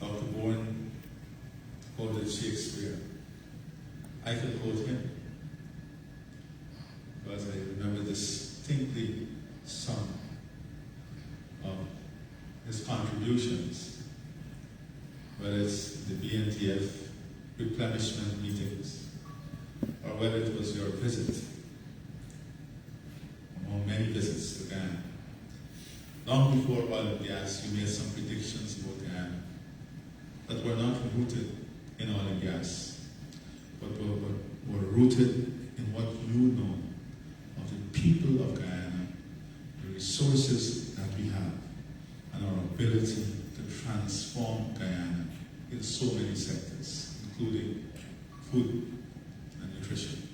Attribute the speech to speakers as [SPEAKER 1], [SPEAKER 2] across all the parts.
[SPEAKER 1] Dr. Bourne quoted Shakespeare. I could quote him because I remember distinctly some of his contributions, whether it's the BNTF replenishment meetings, or whether it was your visit, among many visits to Guyana. Long before oil and gas, you made some predictions about Guyana that were not rooted in oil and gas, but were rooted in what you know of the people of Guyana, the resources that we have, and our ability to transform Guyana in so many sectors, including food and nutrition.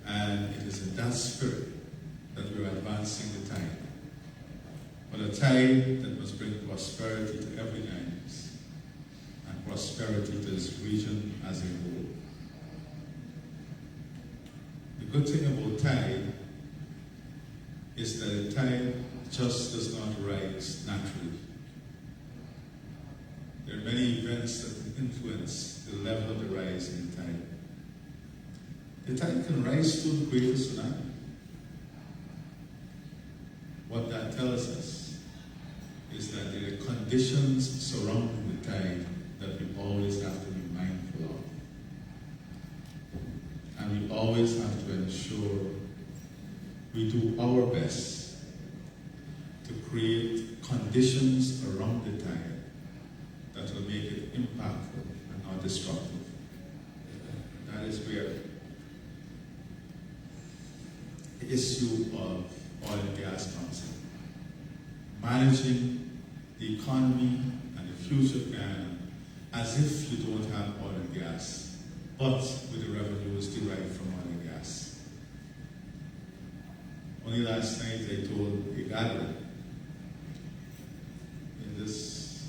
[SPEAKER 1] And it is in that spirit that we are advancing the tide. But a tide that must bring prosperity to every Guyanese and prosperity to this region as a whole. The good thing about tide is that the tide just does not rise naturally. There are many events that influence the level of the rise in the tide. The tide can rise to the greater tsunami. What that tells us is that there are conditions surrounding the tide that we always have to be mindful of. And we always have to ensure we do our best to create conditions around the tide that will make it impactful and not destructive. That is where the issue of oil and gas comes in. Managing the economy and the future of Guyana as if you don't have oil and gas, but with the revenues derived from oil and gas. Only last night I told a gathering in this,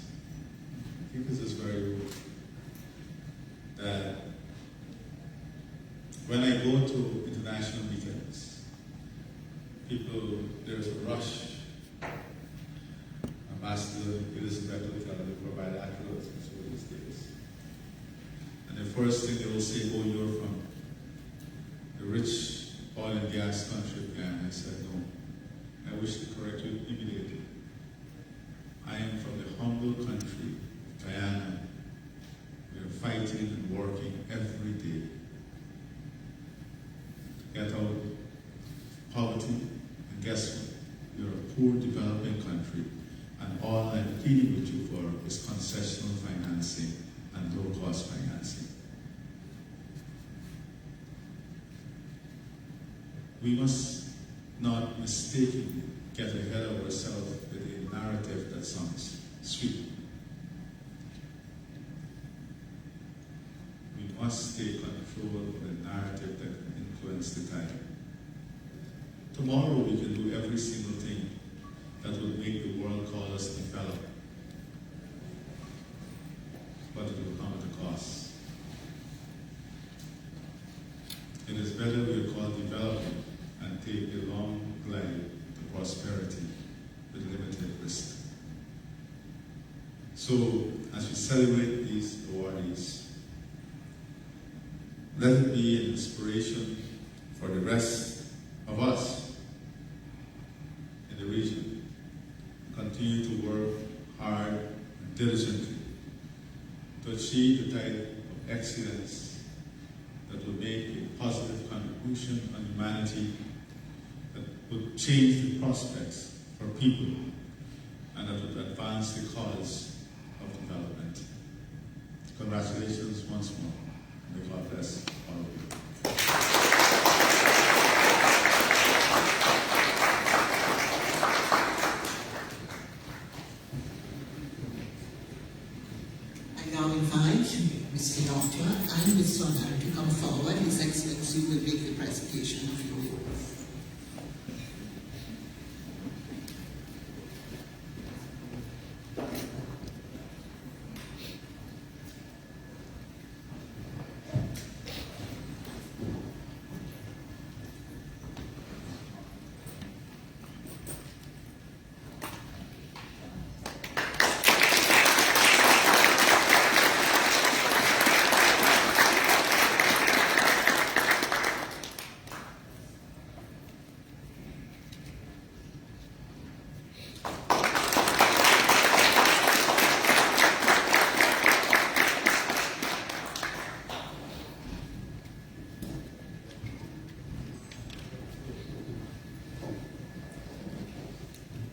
[SPEAKER 1] I think this is very rude, that when I go to international meetings, there's a rush. Ambassador Elizabeth will tell me for bilaterals and these days. And the first thing they will say, oh, you're from the rich oil and gas country of Guyana. I said, no. I wish to correct you immediately. I am from the humble country of Guyana. We are fighting and working every day to get out of poverty. And guess what? We are a poor developing country. And all I'm pleading with you for is concessional financing and low-cost financing. We must not mistakenly get ahead of ourselves with a narrative that sounds sweet. We must take control of the narrative that can influence the tide. Tomorrow we can do every single thing that will make the world call us developed. But it will come at a cost. It is better we are called development and take a long glide to prosperity with limited risk. So, as we celebrate these awardees, let it be an inspiration for the rest of us in the region. Continue to work hard and diligently to achieve the type of excellence that will make a positive contribution on humanity, that would change the prospects for people, and that would advance the cause of development. Congratulations once more. May God bless all of you.
[SPEAKER 2] Now invite Mr. Nokta and Ms. Sonai to come forward. His Excellency will make the presentation of your awards.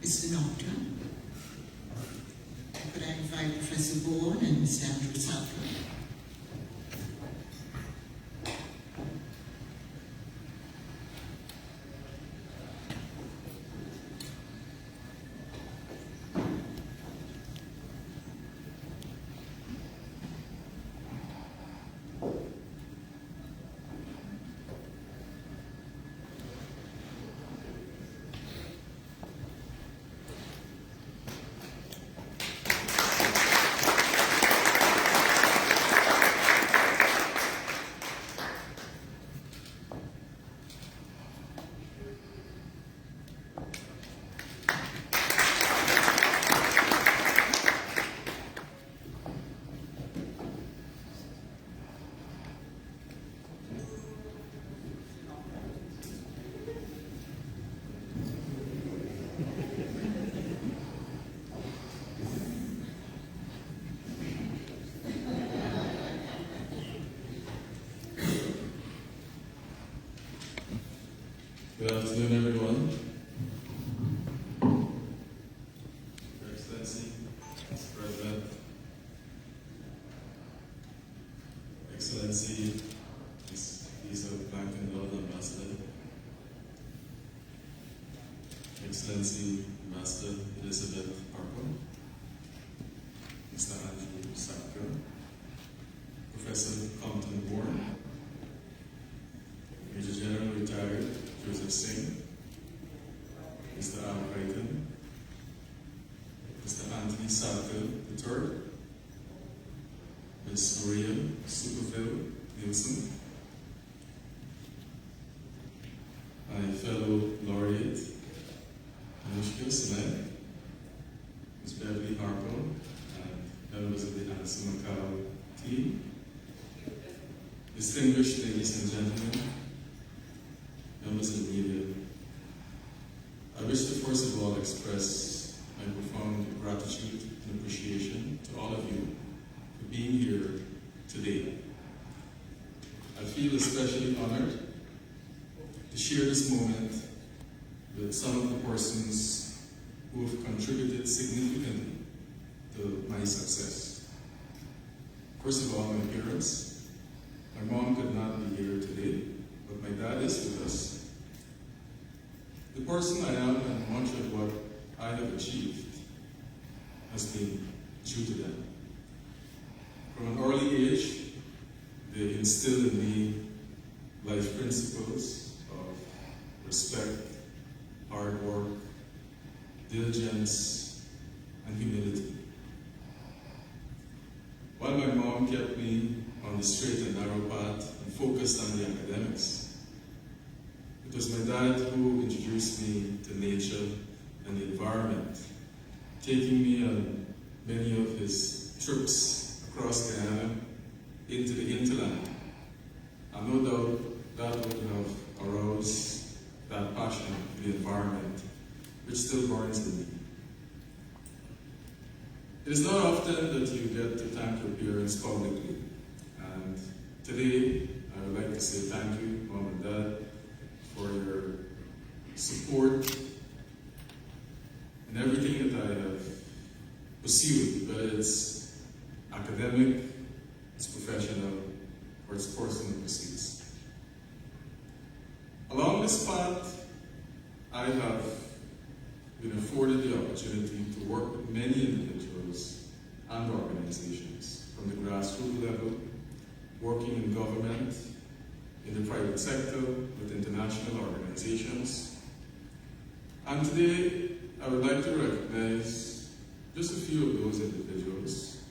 [SPEAKER 2] Mr. Nokta. Could I invite Professor Bourne and Mr. Andrew Sabga?
[SPEAKER 3] Good afternoon, everyone. Your Excellency, Mr. President, Excellency, Ms. Lisa Blankendoll, Ambassador, Excellency, Ambassador Elizabeth Harper, Mr. Andrew Sabga, Professor Compton Bourne, Major General Retired Joseph Singh, Mr. Al Creighton, Mr. Anthony Sadler III, Ms. Maria Superville Nielsen, my fellow laureate, Anuskha, Sonai, Ms. Beverly Harper, and members of the Anuskha team, distinguished ladies and gentlemen, members of the media, I wish to first of all express my profound gratitude and appreciation to all of you for being here today. I feel especially honored to share this moment with some of the persons who have contributed significantly to my success. First of all, my parents. My mom could not be here today, but my dad is with us. The person I am and much of what I have achieved has been due to them. From an early age, they instilled in me life principles of respect, hard work, diligence, and humility. While my mom kept me on the straight and narrow path and focused on the academics, it was my dad who introduced me to nature and the environment, taking me on many of his trips across Guyana into the hinterland. And no doubt that would have aroused that passion for the environment, which still burns in me. It is not often that you get to thank your parents publicly, and today I would like to say thank you, Mom and Dad, for your support in everything that I have pursued, whether it's academic, it's professional, or it's personal pursuits. Along this path, I have been afforded the opportunity to work with many individuals and organizations from the grassroots level, working in government, in the private sector, with international organizations. And today, I would like to recognize just a few of those individuals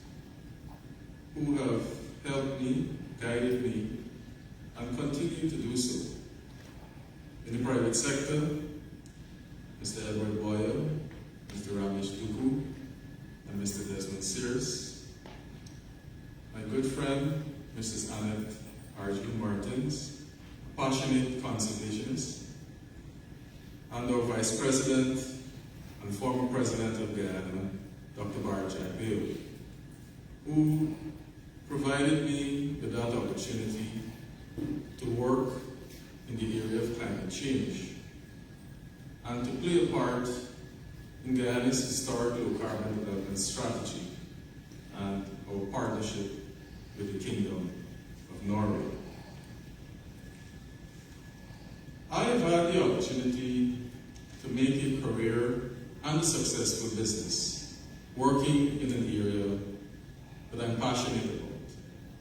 [SPEAKER 3] who have helped me, guided me, and continue to do so. In the private sector, Mr. Edward Boyle, Mr. Ramesh Duku, and Mr. Desmond Sears. My good friend, Mrs. Annette Arjun Martins, a passionate conservationist, and our Vice President and former President of Guyana, Dr. Barajak Dale, who provided me with that opportunity to work in the area of climate change and to play a part in Guyana's historic low-carbon development strategy and our partnership with the Kingdom of Norway. I have had the opportunity to make a career and a successful business working in an area that I'm passionate about,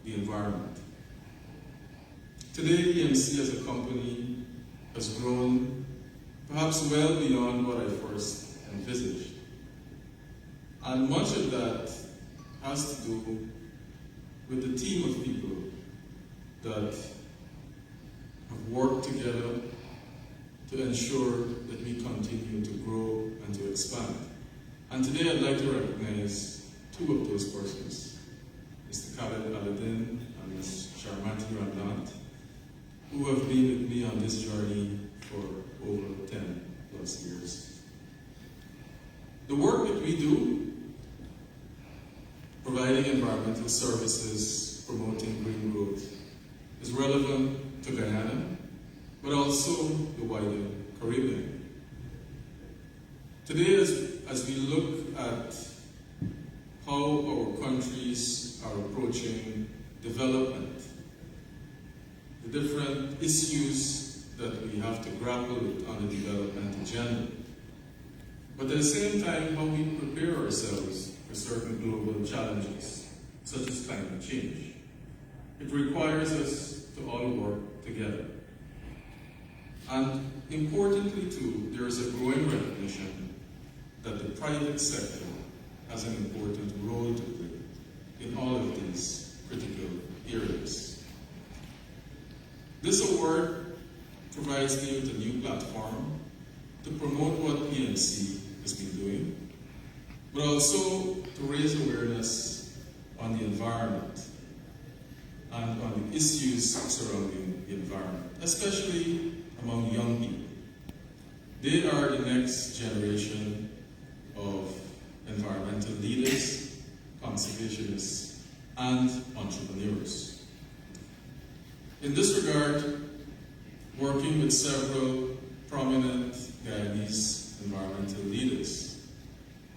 [SPEAKER 3] the environment. Today, EMC as a company has grown perhaps well beyond what I first envisaged. And much of that has to do with the team of people that have worked together to ensure that we continue to grow and to expand. And today I'd like to recognize two of those persons, Mr. Khaled Aladdin and Ms. Shyam, who have been with me on this journey for over 10 plus years. The work that we do, providing environmental services, promoting green growth, is relevant to Guyana, but also the wider Caribbean. Today, as we look at how our countries are approaching development, the different issues that we have to grapple with on the development agenda, but at the same time, how we prepare ourselves for certain global challenges, such as climate change. It requires us to all work together. And importantly too, there is a growing recognition that the private sector has an important role to play in all of these critical areas. This award provides me with a new platform to promote what EMC has been doing, but also to raise awareness on the environment and on the issues surrounding the environment, especially among young people. They are the next generation of environmental leaders, conservationists, and entrepreneurs. In this regard, working with several prominent Guyanese environmental leaders,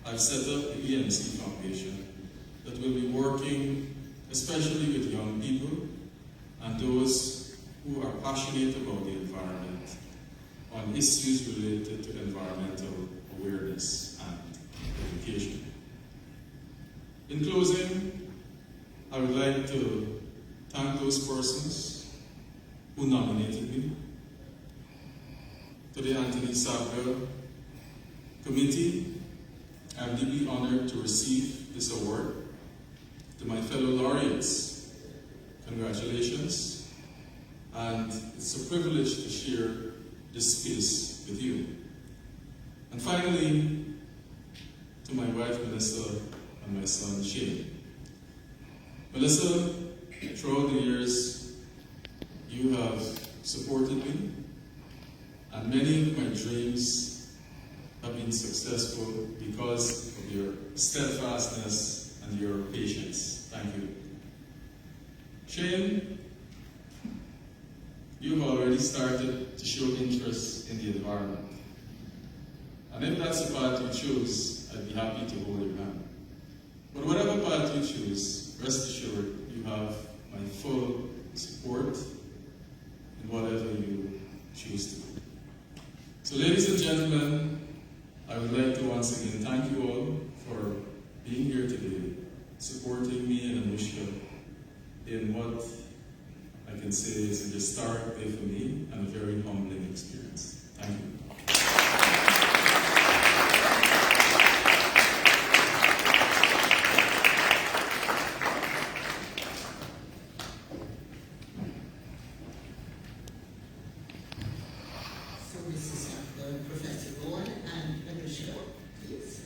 [SPEAKER 3] I've set up the EMC Foundation that will be working especially with young people and those who are passionate about the environment on issues related to environmental awareness and education. In closing, I would like to thank those persons who nominated me, to the Anthony Sabga Committee. I'm deeply honored to receive this award. To my fellow laureates, congratulations, and it's a privilege to share this space with you. And finally, to my wife Melissa and my son Shyam. Melissa, throughout the years, you have supported me, and many of my dreams have been successful because of your steadfastness and your patience. Thank you. Shyam, you've already started to show interest in the environment. And if that's the path you choose, I'd be happy to hold your hand. But whatever path you choose, rest assured you have my full support in whatever you choose to do. So ladies and gentlemen, I would like to once again thank you all for being here today, supporting me and Anuskha in what I can say is a historic day for me and a very humbling experience. Thank you.
[SPEAKER 2] So this is Professor Board and Anuskha, please.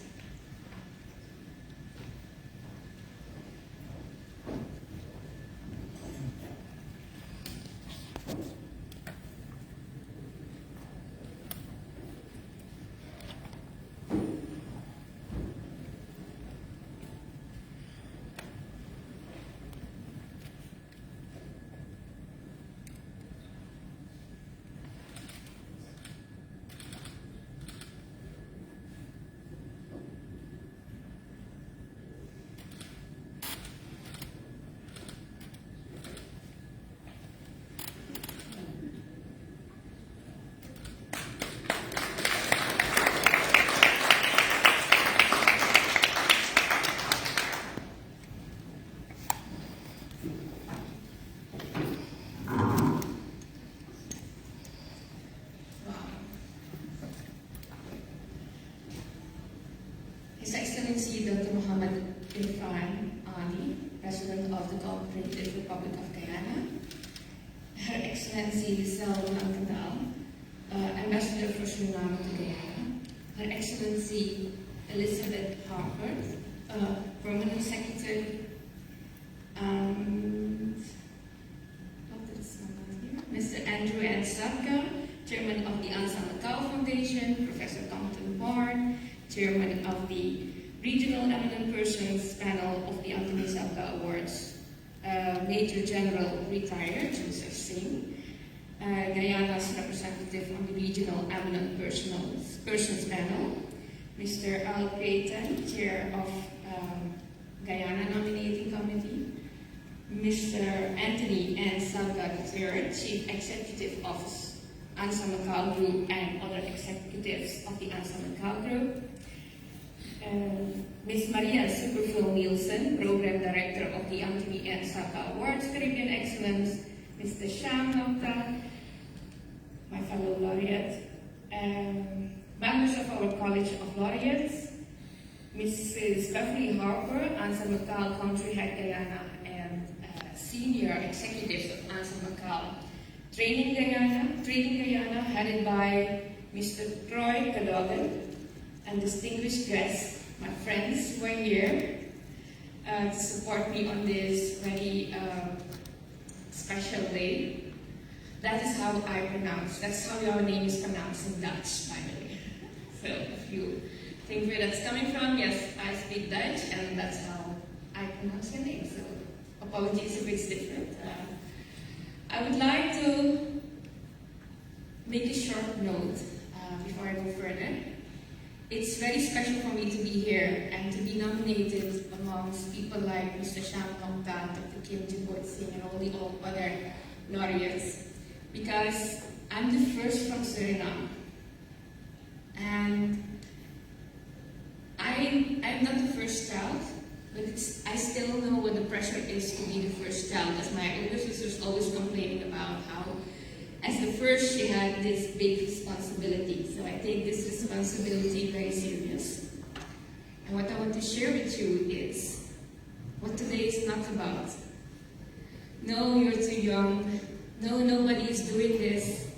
[SPEAKER 4] Excellency Dr. Muhammad Irfaan Ali, President of the Cooperative Republic of Guyana, Her Excellency Nokta, Ambassador for Suriname to Guyana, Her Excellency Elizabeth Harper, Permanent Secretary, and Mr. Andrew N. Sabga, Chairman of the Ansama Foundation, Professor Compton Bard, Chairman of the Regional Eminent Persons Panel of the Anthony Sabga Awards, Major General Retired Joseph Singh, Guyana's representative on the Regional Eminent Persons Panel, Mr. Al Creighton, Chair of Guyana Nominating Committee, Mr. Anthony N. Sabga III, Chief Executive of Ansama Group and other executives of the Ansama Group, Ms. Maria Superfil Nielsen, Program Director of the Anthony N. Sabga Awards Caribbean Excellence, Mr. Shyam Nokta, my fellow laureate, members of our College of Laureates, Mrs. Beverly Harper, Ansama Country Head Guyana, and Senior Executives of Ansama Training Guyana, headed by Mr. Troy Cadogan, and distinguished guests, my friends who are here to support me on this very special day. That is how I pronounce. That's how your name is pronounced in Dutch, by the way. So if you think where that's coming from, yes, I speak Dutch, and that's how I pronounce your name. So apologies if it's different. I would like to make a short note before I go further. It's very special for me to be here and to be nominated amongst people like Mr. Shyam Nokta, Dr. Kim Jibot Singh, and all the other laureates, because I'm the first from Suriname. And I'm not the first child, but I still know what the pressure is to be the first child, as my older sister's always complaining about how, as the first, she had this big responsibility. So I take this responsibility very serious. And what I want to share with you is what today is not about. No, you're too young. No, nobody is doing this.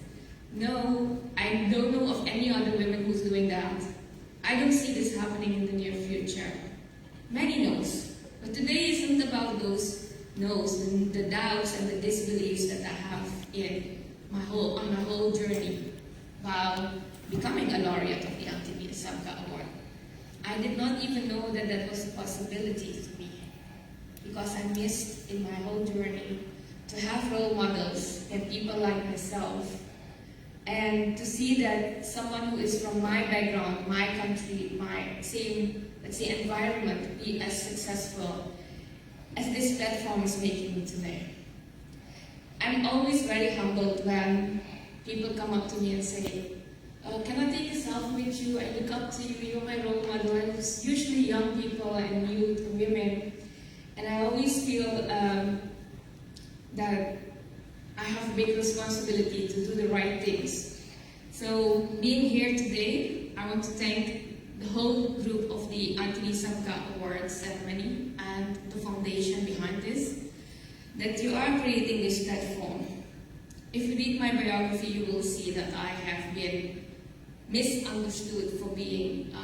[SPEAKER 4] No, I don't know of any other women who's doing that. I don't see this happening in the near future. Many no's. But today isn't about those no's, the doubts and the disbeliefs that I have on my whole journey while becoming a laureate of the Anthony Sabga Award. I did not even know that that was a possibility to me, because I missed in my whole journey to have role models and people like myself, and to see that someone who is from my background, my country, my same, let's say, environment, be as successful as this platform is making me today. I'm always very humbled when people come up to me and say, can I take a selfie with you? I look up to you, you're my role model. And it's usually young people and youth and women. And I always feel that I have a big responsibility to do the right things. So being here today, I want to thank the whole group of the Anthony Sabga Awards ceremony and the foundation behind this, that you are creating this platform. If you read my biography, you will see that I have been misunderstood for being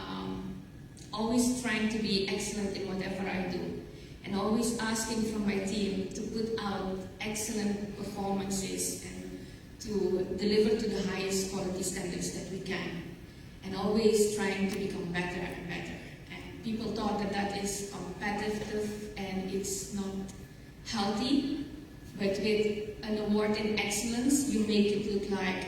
[SPEAKER 4] always trying to be excellent in whatever I do, and always asking from my team to put out excellent performances and to deliver to the highest quality standards that we can, and always trying to become better and better. And people thought that that is competitive and it's not healthy, but with an award in excellence, you make it look like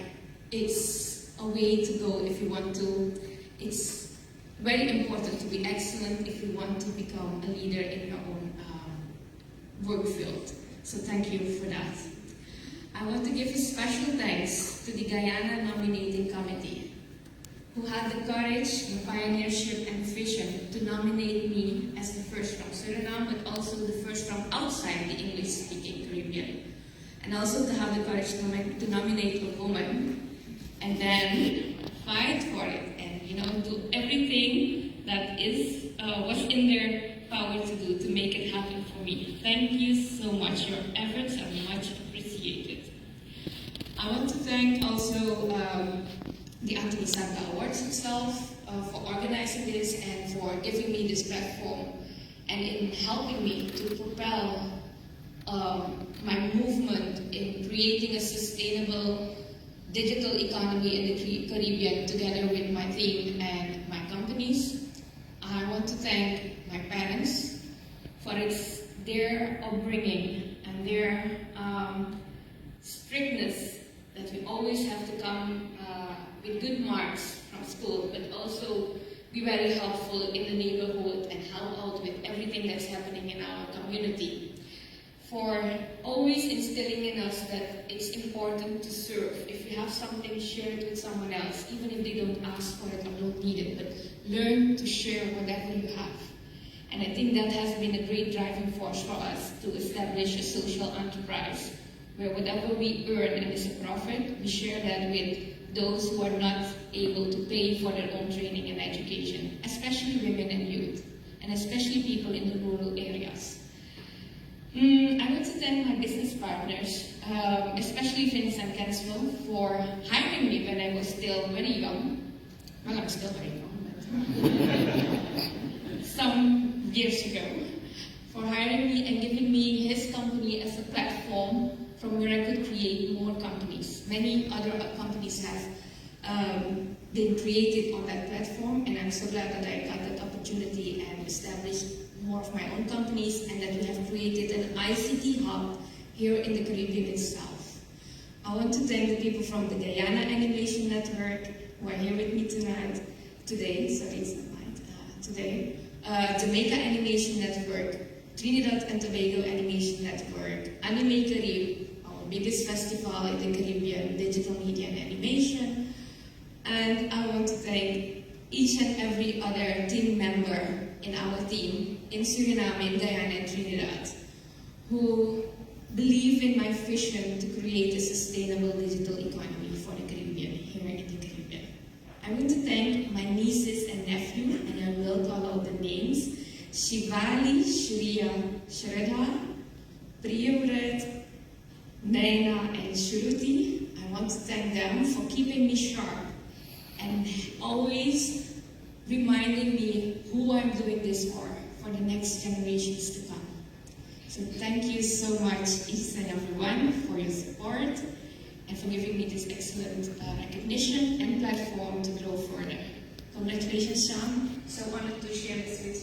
[SPEAKER 4] it's a way to go if you want to. It's very important to be excellent if you want to become a leader in your own work field. So thank you for that. I want to give a special thanks to the Guyana Nominating Committee, who had the courage, the pioneership, and vision to nominate me as the first from Suriname, but also the first from outside the English-speaking Caribbean. And also to have the courage to nominate a woman, and then fight for it, and do everything that is was in their power to do to make it happen for me. Thank you so much. Your efforts are much appreciated. I want to thank also the Anthony Sabga Awards itself for organizing this and for giving me this platform and in helping me to propel my movement in creating a sustainable digital economy in the Caribbean together with my team and my companies. I want to thank my parents for their upbringing and their strictness that we always have to come with good marks from school, but also be very helpful in the neighborhood and help out with everything that's happening in our community. For always instilling in us that it's important to serve. If you have something, share it with someone else, even if they don't ask for it or don't need it, but learn to share whatever you have. And I think that has been a great driving force for us to establish a social enterprise, where whatever we earn and is a profit, we share that with those who are not able to pay for their own training and education, especially women and youth, and especially people in the rural areas. I want to thank my business partners, especially Vincent Kensville, for hiring me when I was still very young. Well, I'm still very young, but some years ago, for hiring me and giving me his company as a platform from where I could create more companies. Many other companies have been created on that platform, and I'm so glad that I got that opportunity and established more of my own companies, and that we have created an ICT hub here in the Caribbean itself. I want to thank the people from the Guyana Animation Network who are here with me today, Jamaica Animation Network, Trinidad and Tobago Animation Network, Anime Carib, our biggest festival in the Caribbean, digital media and animation, and I want to thank each and every other team member in our team in Suriname, in Guyana and Trinidad, who believe in my vision to create a sustainable digital economy for the Caribbean, here in the Caribbean. I want to thank my nieces and nephew, and I will call out the names: Shivali, Shriya, Shraddha, Priyamrit, Naina, and Shruti. I want to thank them for keeping me sharp and always reminding me who I'm doing this for the next generations to come. So thank you so much, each and everyone, for your support and for giving me this excellent recognition and platform to grow further. Congratulations, Shyam. So honored to share this with you.